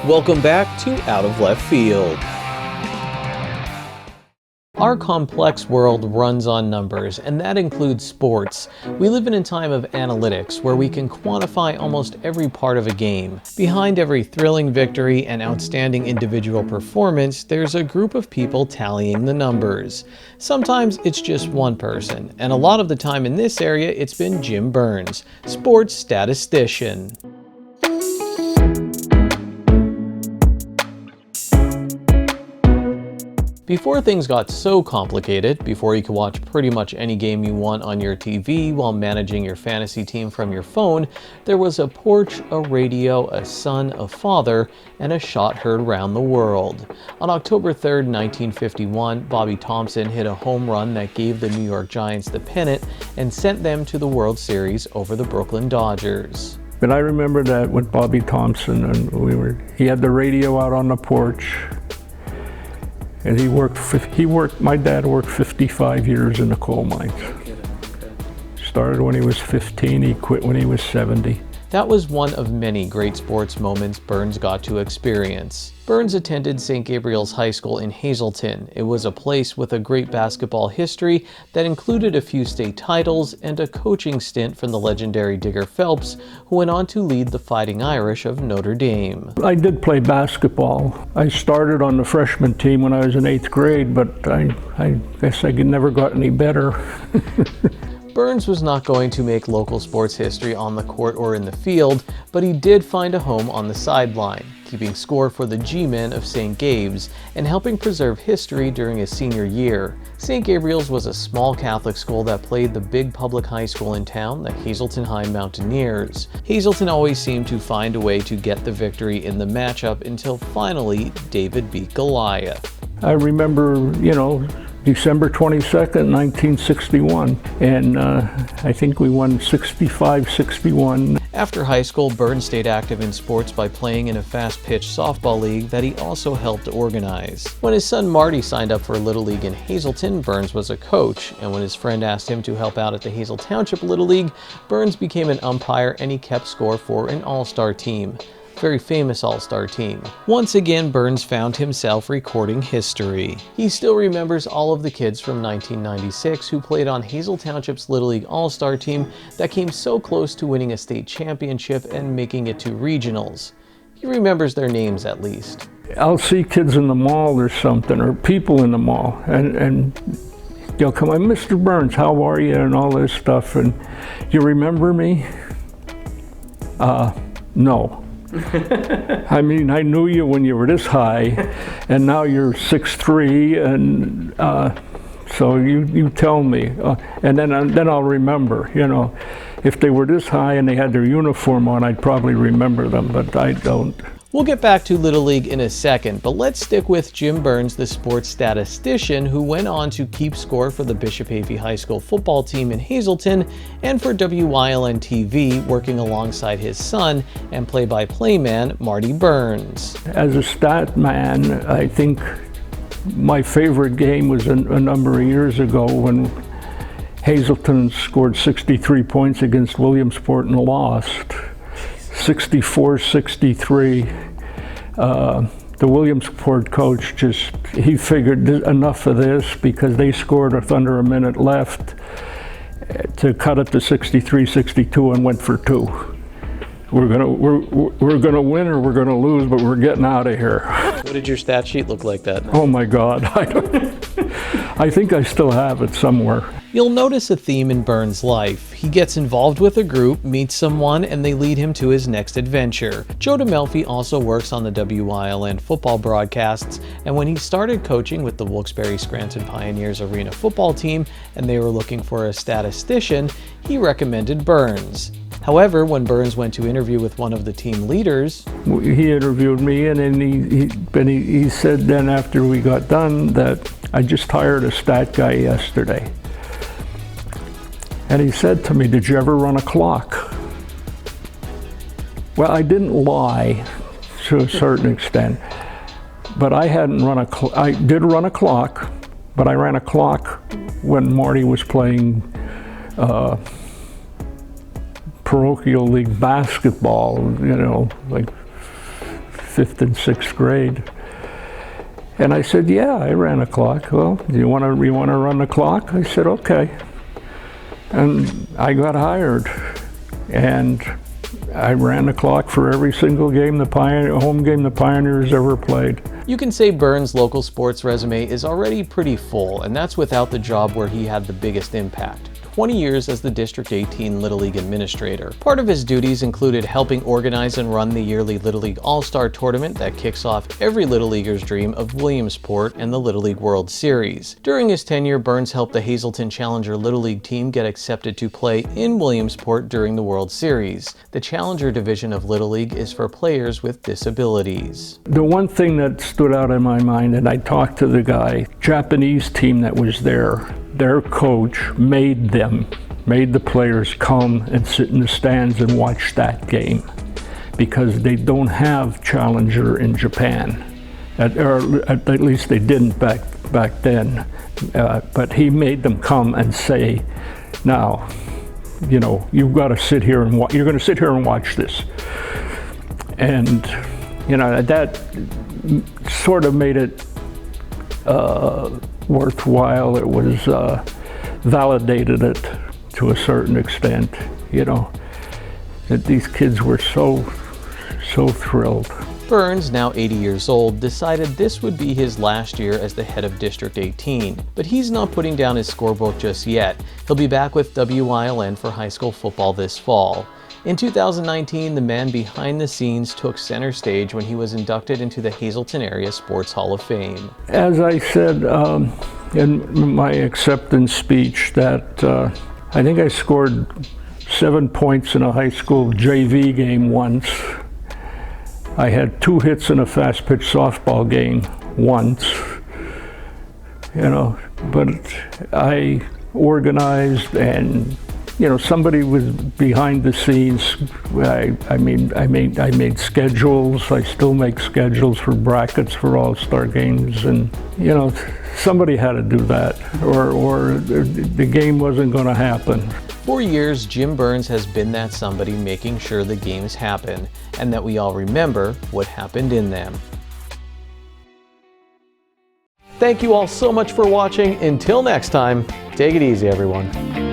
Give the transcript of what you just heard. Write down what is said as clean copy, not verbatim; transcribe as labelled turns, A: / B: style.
A: Welcome back to Out of Left Field. Our complex world runs on numbers, and that includes sports. We live in a time of analytics where we can quantify almost every part of a game. Behind every thrilling victory and outstanding individual performance, there's a group of people tallying the numbers. Sometimes it's just one person, and a lot of the time in this area it's been Jim Burns, sports statistician. Before things got so complicated, before you could watch pretty much any game you want on your TV while managing your fantasy team from your phone, there was a porch, a radio, a son, a father, and a shot heard round the world. On October 3rd, 1951, Bobby Thomson hit a home run that gave the New York Giants the pennant and sent them to the World Series over the Brooklyn Dodgers.
B: But I remember that with Bobby Thomson, and he had the radio out on the porch. And my dad worked 55 years in the coal mines. Started when he was 15, he quit when he was 70.
A: That was one of many great sports moments Burns got to experience. Burns attended St. Gabriel's High School in Hazleton. It was a place with a great basketball history that included a few state titles and a coaching stint from the legendary Digger Phelps, who went on to lead the Fighting Irish of Notre Dame.
B: I did play basketball. I started on the freshman team when I was in 8th grade, but I guess I never got any better.
A: Burns was not going to make local sports history on the court or in the field, but he did find a home on the sideline, keeping score for the G-men of St. Gabe's and helping preserve history during his senior year. St. Gabriel's was a small Catholic school that played the big public high school in town, the Hazleton High Mountaineers. Hazleton always seemed to find a way to get the victory in the matchup until finally David beat Goliath.
B: I remember, December 22nd, 1961, and I think we won 65-61.
A: After high school, Burns stayed active in sports by playing in a fast-pitch softball league that he also helped organize. When his son Marty signed up for Little League in Hazleton, Burns was a coach, and when his friend asked him to help out at the Hazel Township Little League, Burns became an umpire and he kept score for an all-star team. Very famous all-star team. Once again, Burns found himself recording history. He still remembers all of the kids from 1996 who played on Hazel Township's Little League all-star team that came so close to winning a state championship and making it to regionals. He remembers their names at least.
B: I'll see kids in the mall or something, or people in the mall, and they'll come, Mr. Burns, how are you, and all this stuff, and you remember me? No. I mean, I knew you when you were this high, and now you're 6'3", and so you tell me, and then I'll remember. If they were this high and they had their uniform on, I'd probably remember them, but I don't.
A: We'll get back to Little League in a second, but let's stick with Jim Burns, the sports statistician who went on to keep score for the Bishop Havey High School football team in Hazleton and for WYLN-TV, working alongside his son and play-by-play man Marty Burns.
B: As a stat man, I think my favorite game was a number of years ago when Hazleton scored 63 points against Williamsport and lost. 64-63. The Williamsport coach he figured enough of this because they scored with under a minute left to cut it to 63-62 and went for 2. We're gonna win or we're gonna lose, but we're getting out of here.
A: What did your stat sheet look like that night?
B: Oh my God, I think I still have it somewhere.
A: You'll notice a theme in Burns' life. He gets involved with a group, meets someone, and they lead him to his next adventure. Joe DeMelfi also works on the WYLN football broadcasts, and when he started coaching with the Wilkes-Barre Scranton Pioneers arena football team and they were looking for a statistician, he recommended Burns. However, when Burns went to interview with one of the team leaders,
B: he interviewed me, and then he said then after we got done that I just hired a stat guy yesterday. And he said to me, did you ever run a clock? Well, I didn't lie to a certain extent, but I hadn't run a clock. I did run a clock, but I ran a clock when Marty was playing parochial league basketball, like 5th and 6th grade. And I said, yeah, I ran a clock. Well, do you want to run the clock? I said, okay. And I got hired. And I ran the clock for every single game, home game the Pioneers ever played.
A: You can say Burns' local sports resume is already pretty full, and that's without the job where he had the biggest impact. 20 years as the District 18 Little League Administrator. Part of his duties included helping organize and run the yearly Little League All-Star Tournament that kicks off every Little Leaguer's dream of Williamsport and the Little League World Series. During his tenure, Burns helped the Hazleton Challenger Little League team get accepted to play in Williamsport during the World Series. The Challenger division of Little League is for players with disabilities.
B: The one thing that stood out in my mind, and I talked to the guy, Japanese team that was there, their coach made the players come and sit in the stands and watch that game because they don't have Challenger in Japan. Or at least they didn't back then. But he made them come and say, now, you know, you've got to sit here and you're going to sit here and watch this. And, you know, that sort of made it worthwhile. It was validated it to a certain extent, you know, that these kids were so thrilled.
A: Burns, now 80 years old, decided this would be his last year as the head of District 18, but he's not putting down his scorebook just yet. He'll be back with WILN for high school football this fall. In 2019, the man behind the scenes took center stage when he was inducted into the Hazleton Area Sports Hall of Fame.
B: As I said in my acceptance speech, that I think I scored 7 points in a high school JV game once. I had 2 hits in a fast pitch softball game once, you know, but I organized and, you know, somebody was behind the scenes. I made schedules. I still make schedules for brackets for all-star games, and, you know, somebody had to do that, or the game wasn't going to happen.
A: For years, Jim Burns has been that somebody making sure the games happen, and that we all remember what happened in them. Thank you all so much for watching. Until next time, take it easy, everyone.